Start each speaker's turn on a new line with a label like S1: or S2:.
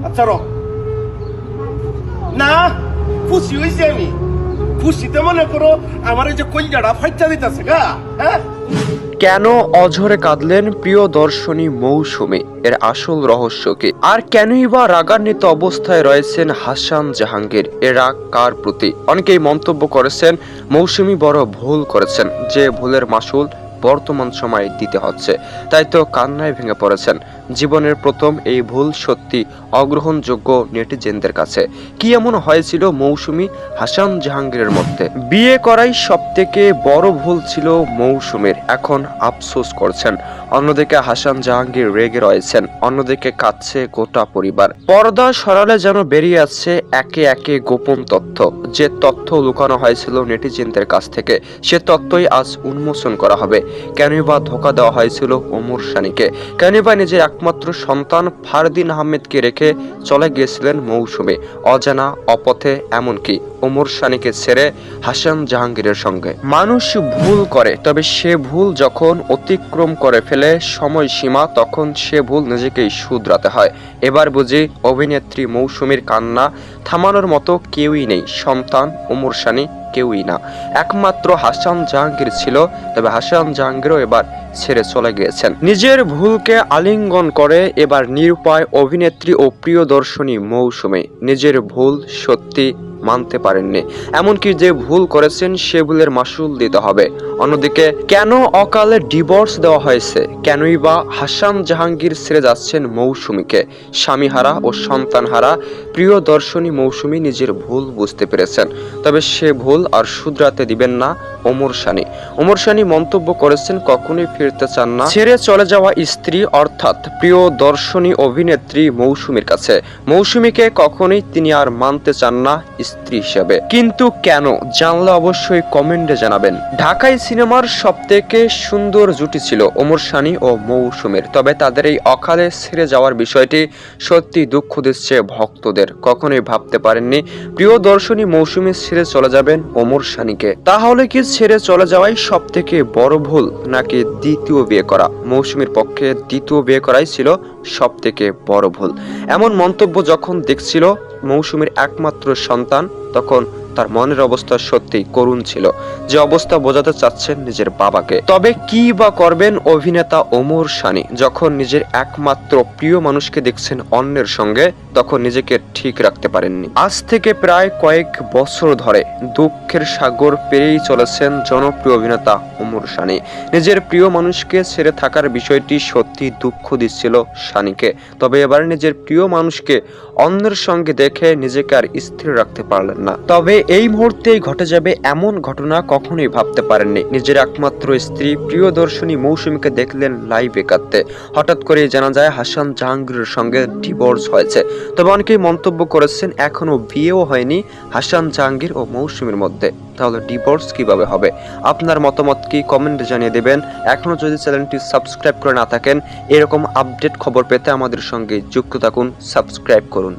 S1: আচ্ছা র না, খুশি হয়েছি আমি। খুশিতে মনে করো আমার এই যে কলজাটা ফাইটা দিতেছে গা। হ্যাঁ,
S2: কেন অঝরে কাঁদলেন প্রিয় দর্শনী মৌসুমী, এর আসল রহস্য কি? আর কেনই বা রাগান্বিত অবস্থায় রয়েছেন হাসান জাহাঙ্গীর, এর রাগ কার প্রতি? অনেকেই মন্তব্য করেছেন মৌসুমী বড় ভুল করেছেন, যে ভুলের মাসুল বর্তমান সময়ে দিতে হচ্ছে। তাই তো কান্নায় ভেঙে পড়েছেন। জীবনের প্রথম এই ভুল সত্যি অগ্রহণযোগ্য নেটিজেনদের কাছে। কি এমন হয়েছিল মৌসুমী হাসান জাহাঙ্গীরের মধ্যে? বিয়ে করাই সব থেকে বড় ভুল ছিল মৌসুমীর, এখন আফসোস করছেন। অন্যদিকে হাসান জাহাঙ্গীর রেগে রয়েছেন, অন্যদিকে কাঁদছে গোটা পরিবার। পর্দা সরালে যেন বেরিয়ে আসছে একে একে গোপন তথ্য। যে তথ্য লুকানো হয়েছিল নেটিজেনদের কাছ থেকে, সে তথ্যই আজ উন্মোচন করা হবে। কেনই বা ধোঁকা দেওয়া হয়েছিল ওমর সানিকে? কেনই বা নিজের একমাত্র সন্তান ফারদিন আহমেদকে রেখে চলে গিয়েছিলেন মৌসুমী অজানা অপথে, এমনকি ওমর সানিকে ছেড়ে হাসান জাহাঙ্গীরের সঙ্গে? মানুষ ভুল করে, তবে সে ভুল যখন অতিক্রম করে ফেলে সময়সীমা, তখন সে ভুল নিজেকেই শুধরাতে হয়। এবার বুঝি অভিনেত্রী মৌসুমীর কান্না থামানোর মতো কেউই নেই। সন্তান ওমর সানি কেউই না, একমাত্র হাসান জাহাঙ্গীর ছিল। তবে হাসান জাহাঙ্গীরও এবার ছেড়ে চলে গিয়েছেন। নিজের ভুলকে আলিঙ্গন করে এবার নিরুপায় অভিনেত্রী ও প্রিয় দর্শনী মৌসুমী নিজের ভুল সত্যি মানতে পারেননি, এমনকি যে ভুল করেছেন সে ভুলের মাসুল দিতে হবে। অন্যদিকে কেন অকালে ডিভোর্স দেওয়া হয়েছে? কেনই বা হাসান জাহাঙ্গীর ছেড়ে যাচ্ছেন মৌসুমীকে? স্বামীহারা ও সন্তানহারা প্রিয় দর্শনী মৌসুমী নিজের ভুল বুঝতে পেরেছেন, তবে সে ভুল আর শুধরাতে দিবেন না ওমর সানি। ওমর সানি মন্তব্য করেছেন কখনোই ফিরতে চান না ছেড়ে চলে যাওয়া স্ত্রী অর্থাৎ প্রিয় দর্শনী অভিনেত্রী মৌসুমীর কাছে। মৌসুমীকে কখনোই তিনি আর মানতে চান না স্ত্রী হিসেবে। কিন্তু কেন, জানলে অবশ্যই কমেন্টে জানাবেন। ঢাকায় সিনেমার সবথেকে সুন্দর জুটি ছিল ওমর সানি ও মৌসুমীর, তবে তাদের এই অকালে ছেড়ে যাওয়ার বিষয়টি সত্যি দুঃখ দিচ্ছে ভক্তদের। কখনোই ভাবতে পারেননি প্রিয় দর্শনী মৌসুমী ছেড়ে চলে যাবেন ওমর সানিকে। তাহলে কি ছেড়ে চলে যাওয়াই সব থেকে বড় ভুল, নাকি দ্বিতীয় বিয়ে করা? মৌসুমীর পক্ষে দ্বিতীয় বিয়ে করাই ছিল সব থেকে বড় ভুল। এমন মন্তব্য যখন দেখছিল মৌসুমীর একমাত্র সন্তান, তখন তার মনের অবস্থা সত্যি করুণ ছিল। যে অবস্থা বোঝাতে চাচ্ছেন নিজের বাবাকে। তবে কি বা করবেন অভিনেতা ওমর সানি, যখন নিজের একমাত্র প্রিয় মানুষকে দেখছেন অন্যের সঙ্গে, তখন নিজেকে ঠিক রাখতে পারেননি। আজ থেকে প্রায় কয়েক বছর ধরে দুঃখের সাগর পেরিয়ে চলেছেন জনপ্রিয় অভিনেতা ওমর সানি। নিজের প্রিয় মানুষকে ছেড়ে থাকার বিষয়টি সত্যি দুঃখ দিচ্ছিল সানিকে। তবে এবার নিজের প্রিয় মানুষকে অন্যের সঙ্গে দেখে নিজেকে আর স্থির রাখতে পারলেন না। তবে এই মুহূর্তেই ঘটে যাবে এমন ঘটনা কখনোই ভাবতে পারেননি। নিজের একমাত্র স্ত্রী প্রিয় দর্শনী মৌসুমীকে দেখলেন লাইভে কাঁদতে। হঠাৎ করে জানা যায় হাসান জাহাঙ্গীরের সঙ্গে ডিভোর্স হয়েছে। তবে অনেকেই মন্তব্য করেছেন এখনো বিয়েও হয়নি হাসান জাহাঙ্গীর ও মৌসুমীর মধ্যে। তাহলে ডিভোর্স কিভাবে হবে? আপনার মতামত কি কমেন্টে জানিয়ে দেবেন। এখনো যদি চ্যানেলটি সাবস্ক্রাইব করে না থাকেন, এরকম আপডেট খবর পেতে আমাদের সঙ্গে যুক্ত থাকুন, সাবস্ক্রাইব করুন।